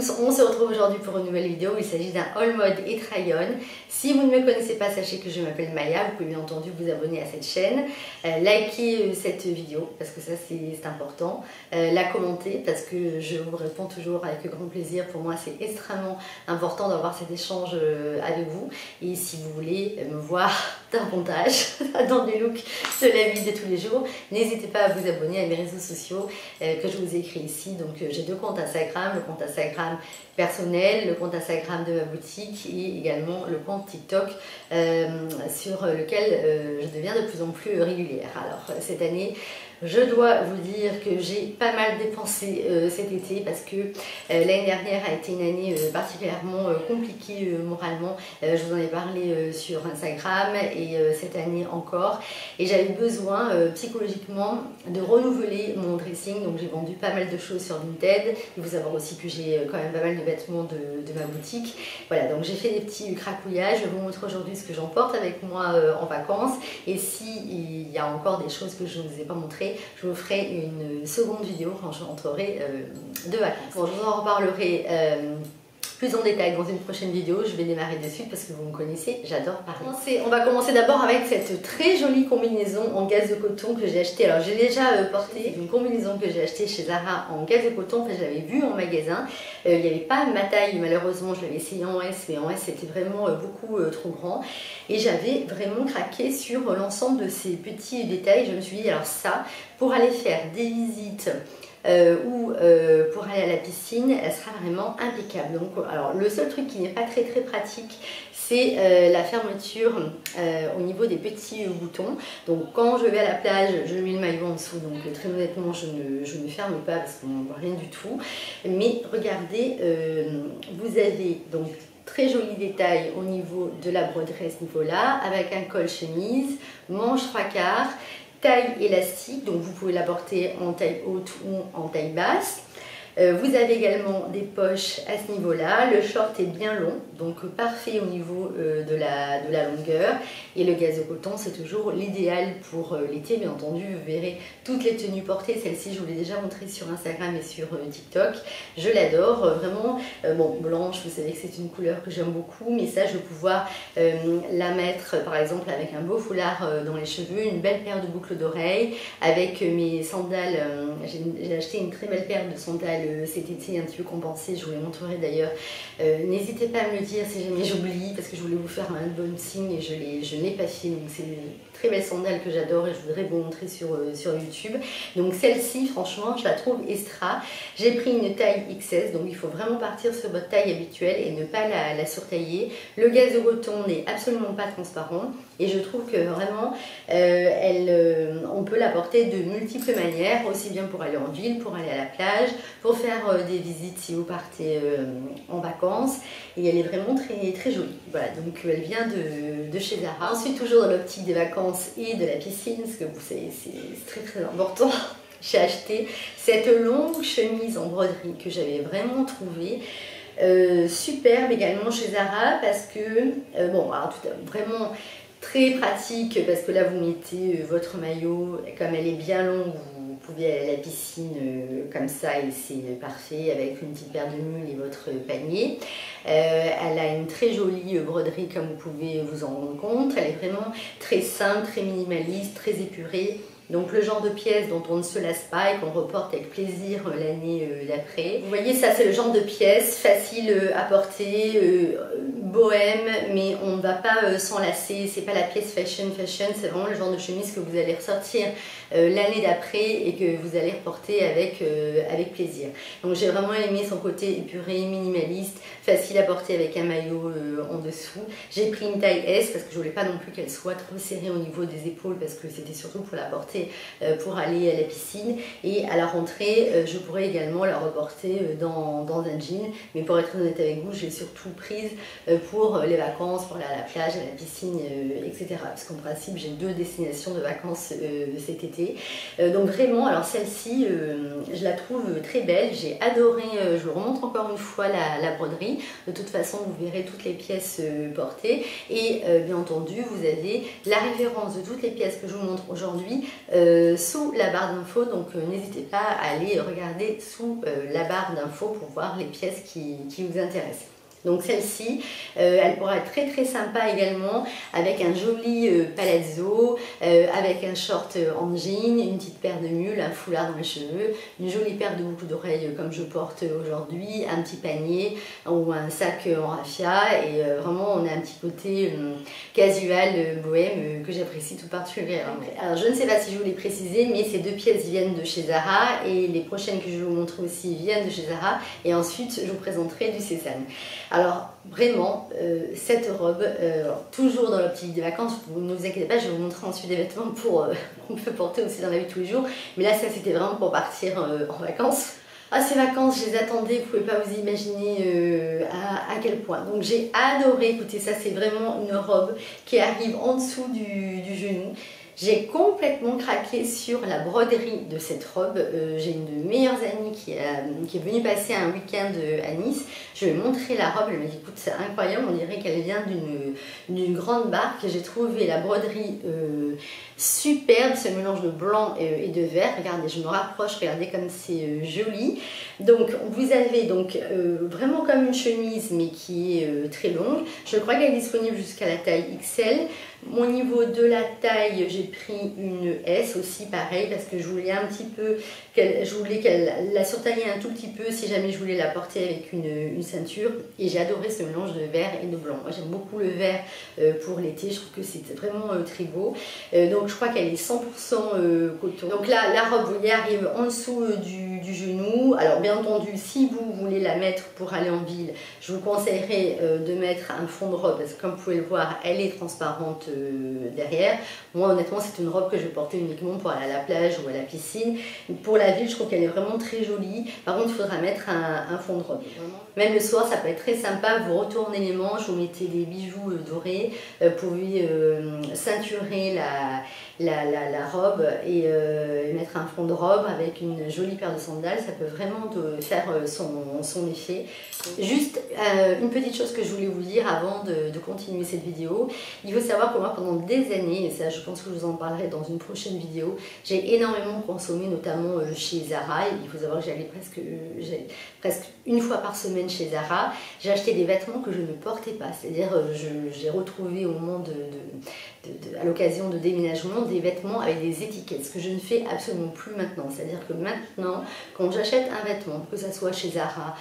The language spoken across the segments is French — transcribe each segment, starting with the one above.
tous, on se retrouve aujourd'hui pour une nouvelle vidéo. Il s'agit d'un haul mode et try-on. Si vous ne me connaissez pas, sachez que je m'appelle Maya. Vous pouvez bien entendu vous abonner à cette chaîne, liker cette vidéo parce que ça c'est important, la commenter parce que je vous réponds toujours avec grand plaisir. Pour moi c'est extrêmement important d'avoir cet échange avec vous, et si vous voulez me voir davantage dans des looks de la vie de tous les jours, n'hésitez pas à vous abonner à mes réseaux sociaux que je vous ai écrits ici. Donc j'ai deux comptes Instagram, le compte Instagram personnel, le compte Instagram de ma boutique et également le compte TikTok sur lequel je deviens de plus en plus régulière. Alors cette année, je dois vous dire que j'ai pas mal dépensé cet été parce que l'année dernière a été une année particulièrement compliquée moralement. Je vous en ai parlé sur Instagram et cette année encore. Et j'avais besoin psychologiquement de renouveler mon dressing. Donc j'ai vendu pas mal de choses sur Vinted. Il faut savoir aussi que j'ai quand même pas mal de vêtements de ma boutique. Voilà, donc j'ai fait des petits cracouillages. Je vais vous montrer aujourd'hui ce que j'emporte avec moi en vacances. Et s'il y a encore des choses que je ne vous ai pas montrées, je vous ferai une seconde vidéo quand je rentrerai de vacances. Bon, je vous en reparlerai plus en détail dans une prochaine vidéo. Je vais démarrer de suite parce que vous me connaissez, j'adore parler. On va commencer d'abord avec cette très jolie combinaison en gaze de coton que j'ai acheté. Alors j'ai déjà porté une combinaison que j'ai achetée chez Zara en gaze de coton. Enfin, je l'avais vue en magasin. Il n'y avait pas ma taille malheureusement, je l'avais essayé en S, mais en S c'était vraiment beaucoup trop grand. Et j'avais vraiment craqué sur l'ensemble de ces petits détails. Je me suis dit, alors ça, pour aller faire des visites ou pour aller à la piscine, elle sera vraiment impeccable. Donc, alors le seul truc qui n'est pas très pratique, c'est la fermeture au niveau des petits boutons. Donc quand je vais à la plage, je mets le maillot en dessous, donc très honnêtement je ne ferme pas parce qu'on ne voit rien du tout. Mais regardez, vous avez donc très joli détail au niveau de la broderie à ce niveau-là, avec un col chemise, manche 3/4, taille élastique, donc vous pouvez la porter en taille haute ou en taille basse. Vous avez également des poches à ce niveau-là. Le short est bien long, donc parfait au niveau de la longueur. Et le gaze de coton, c'est toujours l'idéal pour l'été. Bien entendu, vous verrez toutes les tenues portées. Celle-ci, je vous l'ai déjà montrée sur Instagram et sur TikTok. Je l'adore, vraiment. Bon, blanche, vous savez que c'est une couleur que j'aime beaucoup. Mais ça, je vais pouvoir la mettre, par exemple, avec un beau foulard dans les cheveux, une belle paire de boucles d'oreilles, avec mes sandales. J'ai acheté une très belle paire de sandales cet été, un petit peu compensé, je vous les montrerai d'ailleurs. N'hésitez pas à me le dire si jamais j'oublie, parce que je voulais vous faire un unboxing et je ne l'ai pas fait. Donc c'est une très belle sandale que j'adore et je voudrais vous montrer sur YouTube. Donc celle-ci, franchement, je la trouve extra. J'ai pris une taille XS, donc il faut vraiment partir sur votre taille habituelle et ne pas la surtailler. Le gaze de coton n'est absolument pas transparent et je trouve que vraiment on peut la porter de multiples manières, aussi bien pour aller en ville, pour aller à la plage, pour faire des visites si vous partez en vacances, et elle est vraiment très jolie. Voilà, donc elle vient de chez Zara. Ensuite, toujours dans l'optique des vacances et de la piscine, parce que vous savez c'est très important, j'ai acheté cette longue chemise en broderie que j'avais vraiment trouvée superbe également chez Zara, parce que bon, alors vraiment très pratique, parce que là vous mettez votre maillot, comme elle est bien longue, vous pouvez aller à la piscine comme ça et c'est parfait, avec une petite paire de mules et votre panier. Elle a une très jolie broderie comme vous pouvez vous en rendre compte. Elle est vraiment très simple, très minimaliste, très épurée. Donc le genre de pièce dont on ne se lasse pas et qu'on reporte avec plaisir l'année d'après. Vous voyez, ça c'est le genre de pièce facile à porter, bohème, mais on ne va pas s'en lasser. C'est pas la pièce fashion, c'est vraiment le genre de chemise que vous allez ressortir l'année d'après et que vous allez reporter avec plaisir. Donc j'ai vraiment aimé son côté épuré, minimaliste, facile à porter avec un maillot en dessous. J'ai pris une taille S parce que je voulais pas non plus qu'elle soit trop serrée au niveau des épaules, parce que c'était surtout pour la porter pour aller à la piscine, et à la rentrée je pourrais également la reporter dans un jean. Mais pour être honnête avec vous, j'ai surtout prise pour les vacances, pour aller à la plage, à la piscine, etc. Parce qu'en principe j'ai 2 destinations de vacances cet été. Donc vraiment, alors celle-ci, je la trouve très belle, j'ai adoré, je vous remontre encore une fois la broderie. De toute façon vous verrez toutes les pièces portées et bien entendu vous avez la référence de toutes les pièces que je vous montre aujourd'hui sous la barre d'infos, donc n'hésitez pas à aller regarder sous la barre d'infos pour voir les pièces qui vous intéressent. Donc celle-ci, elle pourra être très très sympa également avec un joli palazzo, avec un short en jean, une petite paire de mules, un foulard dans les cheveux, une jolie paire de boucles d'oreilles comme je porte aujourd'hui, un petit panier ou un sac en raffia et vraiment on a un petit côté casual, bohème que j'apprécie tout particulièrement. Alors je ne sais pas si je vous l'ai précisé, mais ces 2 pièces viennent de chez Zara et les prochaines que je vais vous montrer aussi viennent de chez Zara et ensuite je vous présenterai du Sésame. Alors vraiment, cette robe, toujours dans l'optique des vacances, ne vous inquiétez pas, je vais vous montrer ensuite des vêtements qu'on peut porter aussi dans la vie de tous les jours. Mais là, ça c'était vraiment pour partir en vacances. Ah, ces vacances, je les attendais, vous ne pouvez pas vous imaginer à quel point. Donc j'ai adoré, écoutez, ça c'est vraiment une robe qui arrive en dessous du genou. J'ai complètement craqué sur la broderie de cette robe. J'ai une de mes meilleures amies qui est venue passer un week-end à Nice. Je lui ai montré la robe, elle m'a dit écoute c'est incroyable, on dirait qu'elle vient d'une grande barque. J'ai trouvé la broderie superbe, ce mélange de blanc et de vert. Regardez, je me rapproche, regardez comme c'est joli. Donc vous avez donc vraiment comme une chemise mais qui est très longue. Je crois qu'elle est disponible jusqu'à la taille XL. Mon niveau de la taille, j'ai pris une S aussi, pareil, parce que je voulais un petit peu, je voulais qu'elle la surtailler un tout petit peu si jamais je voulais la porter avec une ceinture. Et j'ai adoré ce mélange de vert et de blanc. Moi j'aime beaucoup le vert pour l'été, je trouve que c'est vraiment très beau. Donc je crois qu'elle est 100% coton. Donc là, la robe, vous voyez, arrive en dessous du genou. Alors bien entendu, si vous voulez la mettre pour aller en ville, je vous conseillerais de mettre un fond de robe, parce que comme vous pouvez le voir, elle est transparente derrière. Moi honnêtement c'est une robe que je vais porter uniquement pour aller à la plage ou à la piscine. Pour la ville je trouve qu'elle est vraiment très jolie. Par contre il faudra mettre un fond de robe. Même le soir ça peut être très sympa, vous retournez les manches, vous mettez des bijoux dorés, vous pouvez ceinturer la robe et mettre un fond de robe avec une jolie paire de sandales. Ça peut vraiment faire son effet. Juste une petite chose que je voulais vous dire avant de continuer cette vidéo. Il faut savoir que moi pendant des années, et ça je pense que je vous en parlerai dans une prochaine vidéo, j'ai énormément consommé notamment chez Zara. Il faut savoir que j'allais presque une fois par semaine chez Zara. J'ai acheté des vêtements que je ne portais pas, c'est-à-dire j'ai retrouvé au moment à l'occasion de déménagement des vêtements avec des étiquettes, ce que je ne fais absolument plus maintenant. C'est-à-dire que maintenant, quand j'achète un vêtement, que ce soit chez Zara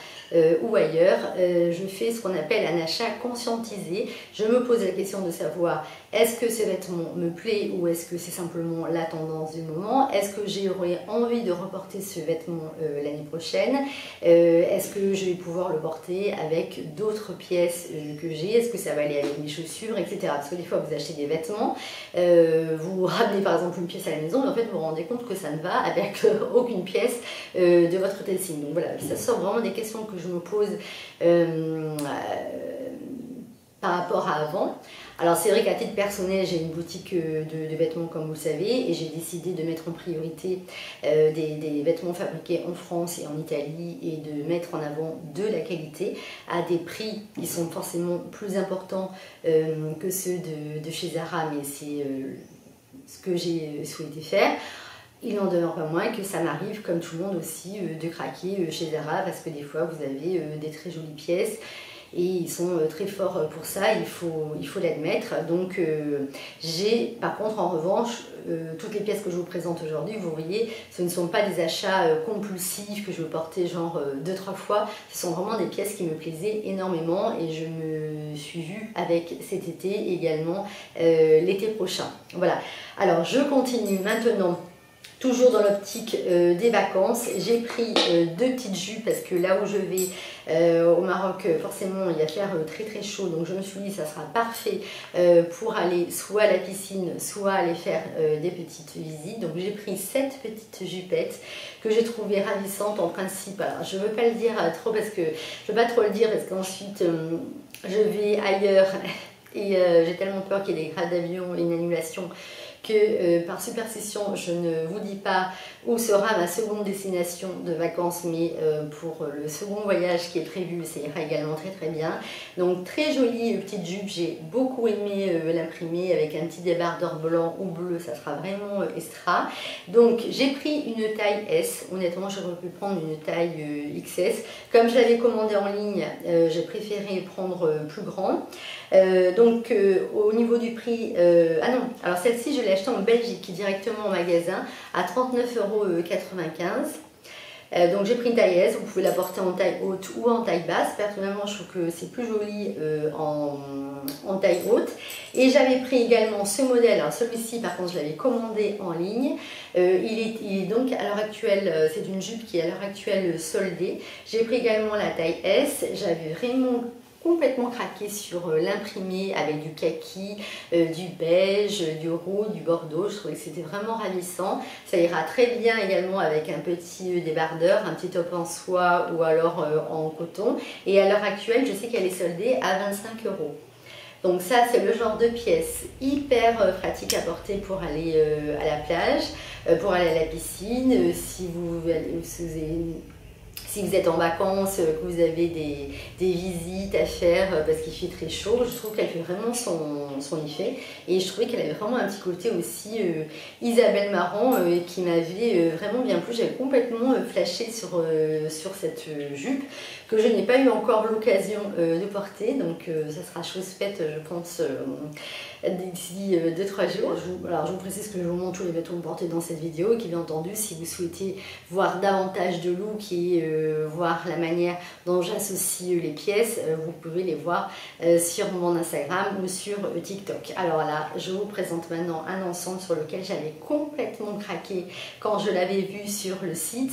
ou ailleurs, je fais ce qu'on appelle un achat conscientisé. Je me pose la question de savoir est-ce que ce vêtement me plaît ou est-ce que c'est simplement la tendance du moment? Est-ce que j'aurais envie de reporter ce vêtement l'année prochaine? Est-ce que je vais pouvoir le porter avec d'autres pièces que j'ai? Est-ce que ça va aller avec mes chaussures, etc. Parce que des fois vous achetez des vêtements, vous ramenez par exemple une pièce à la maison, mais en fait vous vous rendez compte que ça ne va avec aucune pièce de votre dressing. Donc voilà, ça sort vraiment des questions que je me pose par rapport à avant. Alors c'est vrai qu'à titre personnel, j'ai une boutique de vêtements comme vous le savez et j'ai décidé de mettre en priorité des vêtements fabriqués en France et en Italie et de mettre en avant de la qualité à des prix qui sont forcément plus importants que ceux de chez Zara, mais c'est ce que j'ai souhaité faire. Il n'en demeure pas moins que ça m'arrive, comme tout le monde aussi, de craquer chez Zara parce que des fois vous avez des très jolies pièces et ils sont très forts pour ça, il faut l'admettre. Donc j'ai par contre en revanche toutes les pièces que je vous présente aujourd'hui, vous voyez, ce ne sont pas des achats compulsifs que je veux porter genre 2-3 fois, ce sont vraiment des pièces qui me plaisaient énormément et je me suis vue avec cet été également l'été prochain. Voilà, alors je continue maintenant. Toujours dans l'optique des vacances, j'ai pris 2 petites jupes parce que là où je vais au Maroc, forcément il va faire très très chaud, donc je me suis dit ça sera parfait pour aller soit à la piscine, soit aller faire des petites visites. Donc j'ai pris cette petite jupette que j'ai trouvée ravissante en principe. Alors je ne veux pas le dire trop parce que je veux pas trop le dire parce qu'ensuite je vais ailleurs et j'ai tellement peur qu'il y ait des grades d'avion et une annulation que par superstition, je ne vous dis pas où sera ma seconde destination de vacances, mais pour le second voyage qui est prévu, ça ira également très très bien. Donc très jolie petite jupe, j'ai beaucoup aimé l'imprimer avec un petit débardeur blanc ou bleu, ça sera vraiment extra. Donc j'ai pris une taille S, honnêtement j'aurais pu prendre une taille XS. Comme je l'avais commandé en ligne, j'ai préféré prendre plus grand. Au niveau du prix, ah non, alors celle-ci je l'ai achetée en Belgique directement au magasin à 39,95 €. Donc j'ai pris une taille S, vous pouvez la porter en taille haute ou en taille basse. Personnellement je trouve que c'est plus joli en taille haute. Et j'avais pris également ce modèle, alors celui-ci par contre je l'avais commandé en ligne. Il est donc à l'heure actuelle, c'est une jupe qui est à l'heure actuelle soldée. J'ai pris également la taille S, j'avais vraiment complètement craqué sur l'imprimé avec du kaki, du beige, du roux, du bordeaux. Je trouvais que c'était vraiment ravissant. Ça ira très bien également avec un petit débardeur, un petit top en soie ou alors en coton. Et à l'heure actuelle, je sais qu'elle est soldée à 25 €. Donc ça, c'est le genre de pièce hyper pratique à porter pour aller à la plage, pour aller à la piscine, si vous êtes en vacances, que vous avez des visites à faire parce qu'il fait très chaud, je trouve qu'elle fait vraiment son effet. Et je trouvais qu'elle avait vraiment un petit côté aussi Isabelle Marant qui m'avait vraiment bien plu. J'avais complètement flashé sur cette jupe que je n'ai pas eu encore l'occasion de porter. Donc ça sera chose faite, je pense, d'ici 2-3 jours. Je vous précise que je vous montre tous les vêtements portés dans cette vidéo et qui, bien entendu, si vous souhaitez voir davantage de look et voir la manière dont j'associe les pièces, vous pouvez les voir sur mon Instagram ou sur TikTok. Alors là, je vous présente maintenant un ensemble sur lequel j'avais complètement craqué quand je l'avais vu sur le site.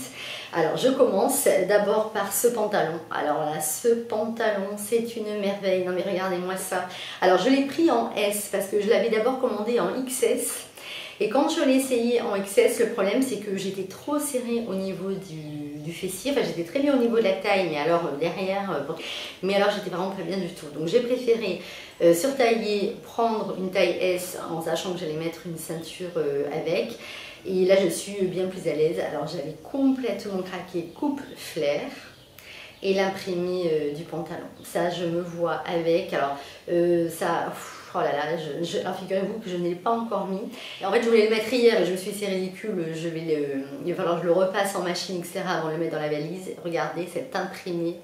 Alors je commence d'abord par ce pantalon. Alors là, ce pantalon, c'est une merveille. Non mais regardez-moi ça. Alors je l'ai pris en S parce que je l'avais d'abord commandé en XS. Et quand je l'ai essayé en XS, le problème c'est que j'étais trop serrée au niveau du fessier. Enfin, j'étais très bien au niveau de la taille, mais alors derrière, mais alors j'étais vraiment pas bien du tout. Donc j'ai préféré surtailler, prendre une taille S en sachant que j'allais mettre une ceinture avec. Et là je suis bien plus à l'aise. Alors j'avais complètement craqué coupe flair et l'imprimé du pantalon. Ça je me vois avec. Alors ça... Oh là là, alors figurez-vous que je ne l'ai pas encore mis. Et en fait, je voulais le mettre hier, mais je me suis dit c'est ridicule, il va falloir que je le repasse en machine, etc. avant de le mettre dans la valise. Regardez cet imprimé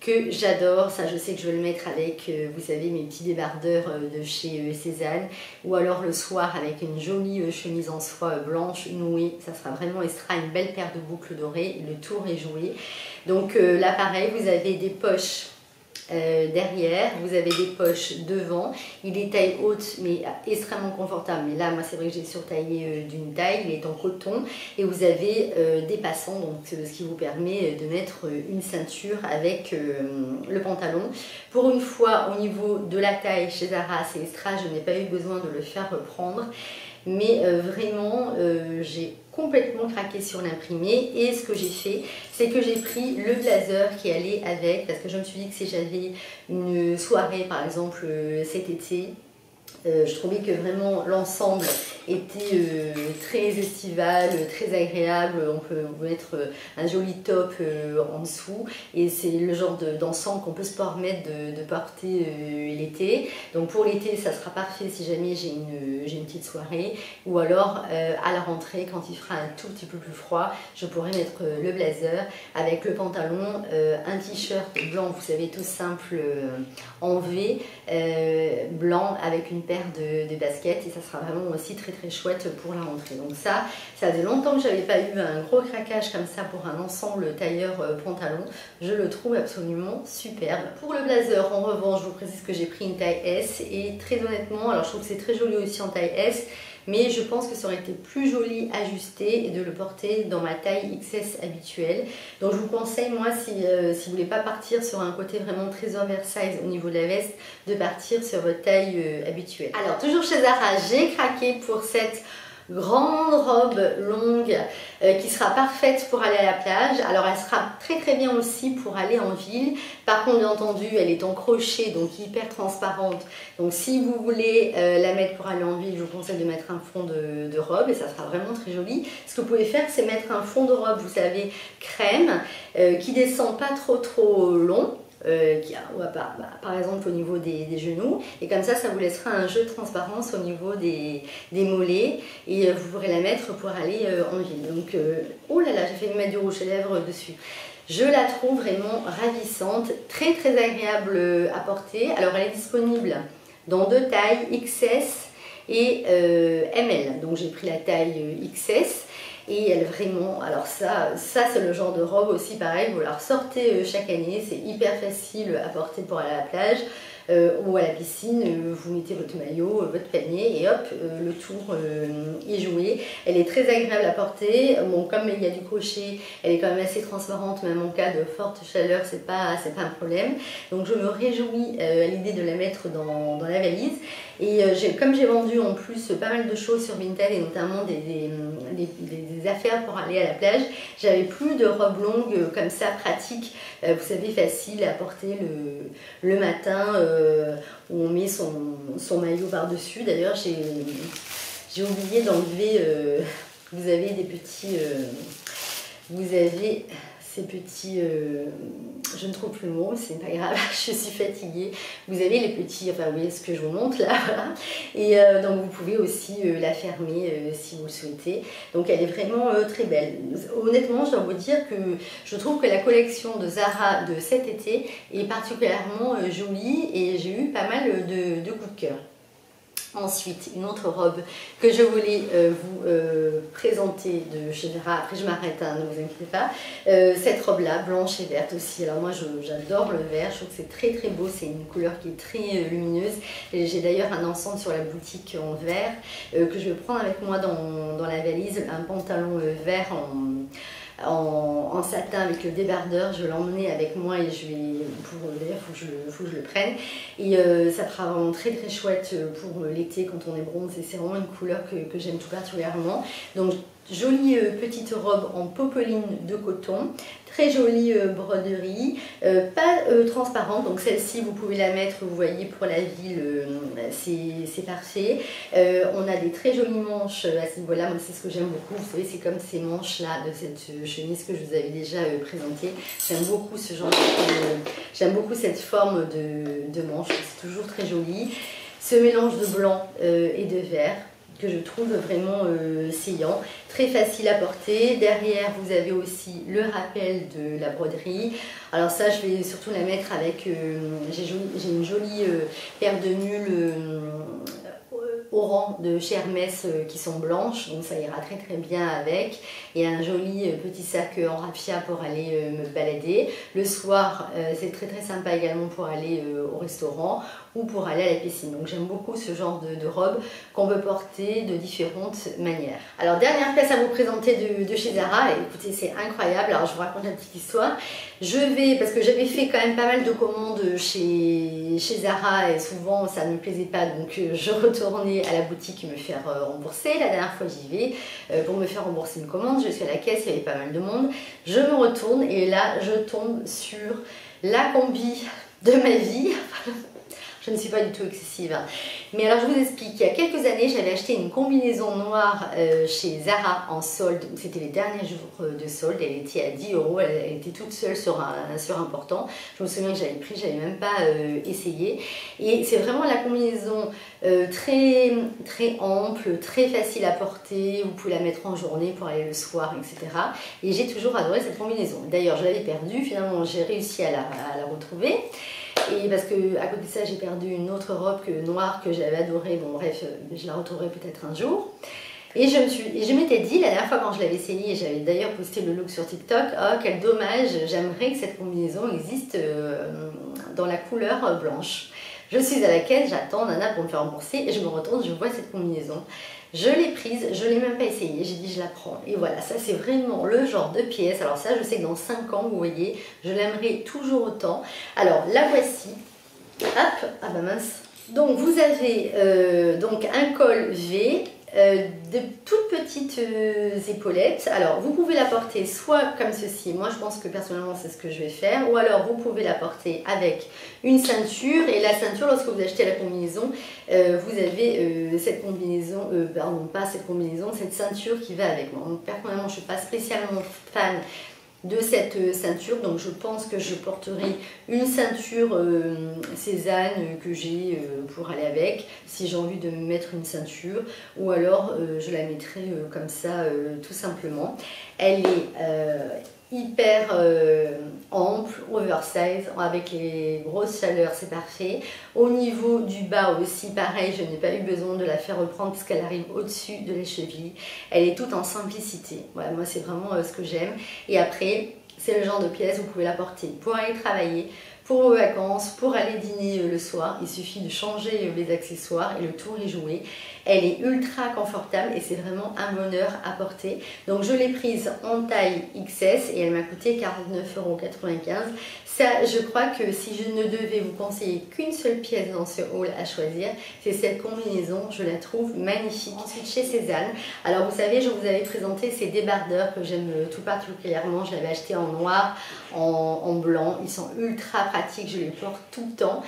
que j'adore. Ça, je sais que je vais le mettre avec, vous savez, mes petits débardeurs de chez Cézanne. Ou alors le soir avec une jolie chemise en soie blanche nouée. Ça sera vraiment extra, une belle paire de boucles dorées. Le tour est joué. Donc là, pareil, vous avez des poches derrière, vous avez des poches devant. Il est taille haute mais extrêmement confortable, mais là moi c'est vrai que j'ai surtaillé d'une taille. Il est en coton et vous avez des passants, donc ce qui vous permet de mettre une ceinture avec le pantalon. Pour une fois, au niveau de la taille chez Zara, c'est extra, je n'ai pas eu besoin de le faire prendre. Mais vraiment, j'ai complètement craqué sur l'imprimé. Et ce que j'ai fait, c'est que j'ai pris le blazer qui allait avec. Parce que je me suis dit que si j'avais une soirée, par exemple, cet été, je trouvais que vraiment l'ensemble était très estival, très agréable. On peut mettre un joli top en dessous et c'est le genre d'ensemble qu'on peut se permettre de porter l'été. Donc pour l'été, ça sera parfait si jamais j'ai une petite soirée, ou alors à la rentrée quand il fera un tout petit peu plus froid, je pourrais mettre le blazer avec le pantalon, un t-shirt blanc, vous savez, tout simple en V, blanc avec une paire de baskets, et ça sera vraiment aussi très très chouette pour la rentrée. Donc ça faisait longtemps que j'avais pas eu un gros craquage comme ça pour un ensemble tailleur pantalon. Je le trouve absolument superbe. Pour le blazer, en revanche, je vous précise que j'ai pris une taille S, et très honnêtement, alors je trouve que c'est très joli aussi en taille S, mais je pense que ça aurait été plus joli ajusté et de le porter dans ma taille XS habituelle. Donc je vous conseille, moi, si vous voulez pas partir sur un côté vraiment très oversize au niveau de la veste, de partir sur votre taille habituelle. Alors toujours chez Zara, j'ai craqué pour cette grande robe longue qui sera parfaite pour aller à la plage. Alors elle sera très bien aussi pour aller en ville. Par contre, bien entendu, elle est en crochet, donc hyper transparente. Donc si vous voulez la mettre pour aller en ville, je vous conseille de mettre un fond de robe et ça sera vraiment très joli. Ce que vous pouvez faire, c'est mettre un fond de robe, vous savez, crème, qui descend pas trop long. Par exemple au niveau des genoux, et comme ça vous laissera un jeu de transparence au niveau des mollets et vous pourrez la mettre pour aller en ville. Donc oh là là, j'ai failli mettre du rouge à lèvres dessus. Je la trouve vraiment ravissante, très agréable à porter. Alors elle est disponible dans deux tailles, XS et ML. Donc j'ai pris la taille XS. Et elle vraiment, alors ça c'est le genre de robe aussi pareil, vous la ressortez chaque année, c'est hyper facile à porter pour aller à la plage ou à la piscine, vous mettez votre maillot, votre panier et hop, le tour est joué. Elle est très agréable à porter, bon comme il y a du crochet, elle est quand même assez transparente, même en cas de forte chaleur, c'est pas un problème. Donc je me réjouis à l'idée de la mettre dans la valise. Et comme j'ai vendu en plus pas mal de choses sur Vinted et notamment des affaires pour aller à la plage, j'avais plus de robes longues comme ça pratiques, vous savez, facile à porter le matin où on met son maillot par-dessus. D'ailleurs j'ai oublié d'enlever, vous avez des petits, vous avez ces petits, je ne trouve plus le mot, c'est pas grave, je suis fatiguée. Vous avez les petits, enfin vous voyez ce que je vous montre là, voilà. Et donc vous pouvez aussi la fermer si vous le souhaitez. Donc elle est vraiment très belle. Honnêtement, je dois vous dire que je trouve que la collection de Zara de cet été est particulièrement jolie et j'ai eu pas mal de coups de cœur. Ensuite, une autre robe que je voulais vous présenter de chez Zara. Après, je m'arrête, hein, ne vous inquiétez pas. Cette robe-là, blanche et verte aussi. Alors moi, j'adore le vert. Je trouve que c'est très beau. C'est une couleur qui est très lumineuse. J'ai d'ailleurs un ensemble sur la boutique en vert que je vais prendre avec moi dans la valise. Un pantalon vert en satin avec le débardeur, je vais l'emmener avec moi et je vais, d'ailleurs il faut que je le prenne, et ça sera vraiment très chouette pour l'été quand on est bronzé. C'est vraiment une couleur que j'aime tout particulièrement. Donc jolie petite robe en popeline de coton, très jolie broderie, pas transparente, donc celle-ci vous pouvez la mettre, vous voyez, pour la ville, c'est parfait. On a des très jolies manches à ce niveau-là, moi c'est ce que j'aime beaucoup, vous savez, c'est comme ces manches-là de cette chemise que je vous avais déjà présentée. J'aime beaucoup ce genre j'aime beaucoup cette forme de manche, c'est toujours très joli. Ce mélange de blanc et de vert que je trouve vraiment saillant, très facile à porter. Derrière vous avez aussi le rappel de la broderie. Alors ça je vais surtout la mettre avec, j'ai une jolie paire de mules oran de chez Hermès qui sont blanches, donc ça ira très bien avec, et un joli petit sac en raffia pour aller me balader. Le soir c'est très sympa également pour aller au restaurant ou pour aller à la piscine. Donc j'aime beaucoup ce genre de robe qu'on peut porter de différentes manières. Alors dernière pièce à vous présenter de chez Zara, et écoutez c'est incroyable. Alors je vous raconte une petite histoire. Je vais, parce que j'avais fait quand même pas mal de commandes chez Zara et souvent ça ne me plaisait pas, donc je retournais à la boutique me faire rembourser. La dernière fois j'y vais pour me faire rembourser une commande, je suis à la caisse, il y avait pas mal de monde, je me retourne et là je tombe sur la combi de ma vie. Je ne suis pas du tout excessive, hein. Mais alors je vous explique, il y a quelques années j'avais acheté une combinaison noire chez Zara en solde, c'était les derniers jours de solde, elle était à 10 €, elle était toute seule sur un portant. Je me souviens que j'avais pris, j'avais même pas essayé, et c'est vraiment la combinaison très ample, très facile à porter, vous pouvez la mettre en journée pour aller le soir, etc. Et j'ai toujours adoré cette combinaison. D'ailleurs je l'avais perdue, finalement j'ai réussi à la retrouver. Et parce que à côté de ça j'ai perdu une autre robe noire que j'avais adorée, bon bref, je la retrouverai peut-être un jour. Et je m'étais dit la dernière fois quand je l'avais essayé, et j'avais d'ailleurs posté le look sur TikTok, oh quel dommage, j'aimerais que cette combinaison existe dans la couleur blanche. Je suis à la caisse, j'attends Nana pour me faire rembourser et je me retourne, je vois cette combinaison. Je l'ai prise, je ne l'ai même pas essayée, j'ai dit je la prends. Et voilà, ça c'est vraiment le genre de pièce. Alors ça, je sais que dans 5 ans, vous voyez, je l'aimerai toujours autant. Alors la voici. Hop, ah bah mince. Donc vous avez donc un col V de toutes petites épaulettes. Alors vous pouvez la porter soit comme ceci, moi je pense que personnellement c'est ce que je vais faire, ou alors vous pouvez la porter avec une ceinture, et la ceinture, lorsque vous achetez la combinaison, vous avez cette combinaison, pardon pas cette combinaison, cette ceinture qui va avec. Moi donc, personnellement je ne suis pas spécialement fan de cette ceinture, donc je pense que je porterai une ceinture Cézanne que j'ai pour aller avec, si j'ai envie de me mettre une ceinture, ou alors je la mettrai comme ça tout simplement. Elle est hyper ample, oversize, avec les grosses chaleurs, c'est parfait. Au niveau du bas aussi, pareil, je n'ai pas eu besoin de la faire reprendre parce qu'elle arrive au-dessus de les chevilles. Elle est toute en simplicité. Voilà, moi c'est vraiment ce que j'aime. Et après, c'est le genre de pièce, vous pouvez la porter pour aller travailler, pour vos vacances, pour aller dîner le soir. Il suffit de changer les accessoires et le tour est joué. Elle est ultra confortable et c'est vraiment un bonheur à porter. Donc je l'ai prise en taille XS et elle m'a coûté 49,95 €. Ça, je crois que si je ne devais vous conseiller qu'une seule pièce dans ce haul à choisir, c'est cette combinaison. Je la trouve magnifique. Ensuite chez Cézanne, alors vous savez, je vous avais présenté ces débardeurs que j'aime tout particulièrement. Je l'avais acheté en noir, en blanc. Ils sont ultra pratiques, je les porte tout le temps.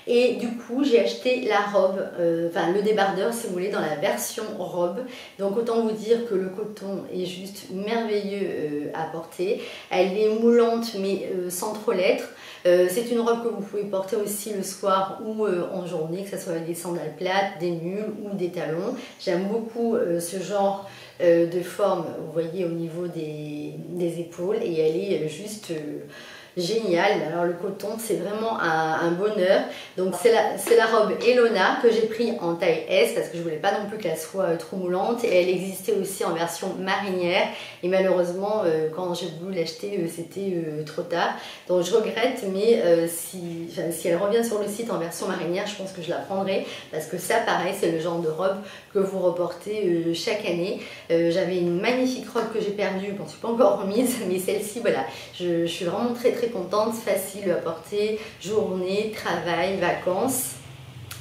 Et du coup j'ai acheté la robe, enfin le débardeur si vous voulez, dans la version robe. Donc autant vous dire que le coton est juste merveilleux à porter. Elle est moulante mais sans trop l'être. C'est une robe que vous pouvez porter aussi le soir ou en journée, que ce soit avec des sandales plates, des mules ou des talons. J'aime beaucoup ce genre de forme, vous voyez, au niveau des épaules, et elle est juste génial. Alors le coton, c'est vraiment un bonheur. Donc c'est la robe Elona que j'ai pris en taille S parce que je voulais pas non plus qu'elle soit trop moulante, et elle existait aussi en version marinière, et malheureusement quand j'ai voulu l'acheter c'était trop tard, donc je regrette. Mais si elle revient sur le site en version marinière, je pense que je la prendrai, parce que ça pareil, c'est le genre de robe que vous reportez chaque année. J'avais une magnifique robe que j'ai perdue, je ne m'en suis pas encore remise, mais celle-ci voilà, je suis vraiment très contente, facile à porter, journée, travail, vacances.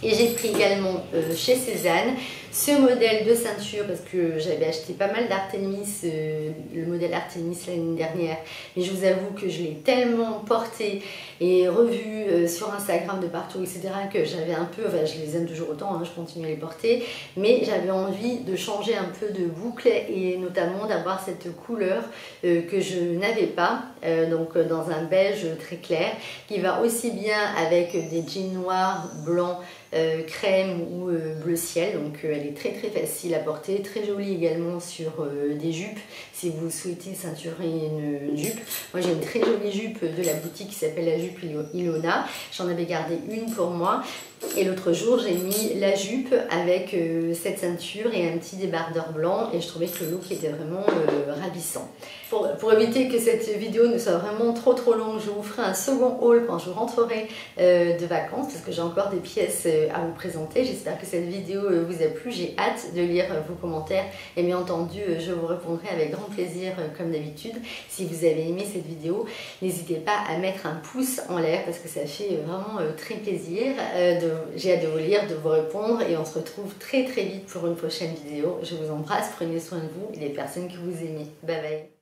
Et j'ai pris également chez Cézanne ce modèle de ceinture parce que j'avais acheté pas mal d'Artemis, le modèle Artemis l'année dernière, mais je vous avoue que je l'ai tellement porté et revu sur Instagram de partout, etc., que j'avais un peu, enfin je les aime toujours autant, hein, je continue à les porter, mais j'avais envie de changer un peu de boucle et notamment d'avoir cette couleur que je n'avais pas, donc dans un beige très clair, qui va aussi bien avec des jeans noirs, blancs, crème ou bleu ciel. Donc elle est très facile à porter, très jolie également sur des jupes si vous souhaitez ceinturer une jupe. Moi j'ai une très jolie jupe de la boutique qui s'appelle la jupe Ilona, j'en avais gardé une pour moi, et l'autre jour j'ai mis la jupe avec cette ceinture et un petit débardeur blanc, et je trouvais que le look était vraiment ravissant. Pour éviter que cette vidéo ne soit vraiment trop longue, je vous ferai un second haul quand je rentrerai de vacances, parce que j'ai encore des pièces à vous présenter. J'espère que cette vidéo vous a plu, j'ai hâte de lire vos commentaires, et bien entendu je vous répondrai avec grand plaisir comme d'habitude. Si vous avez aimé cette vidéo, n'hésitez pas à mettre un pouce en l'air parce que ça fait vraiment très plaisir. J'ai hâte de vous lire, de vous répondre, et on se retrouve très vite pour une prochaine vidéo. Je vous embrasse, prenez soin de vous et des personnes que vous aimez. Bye bye.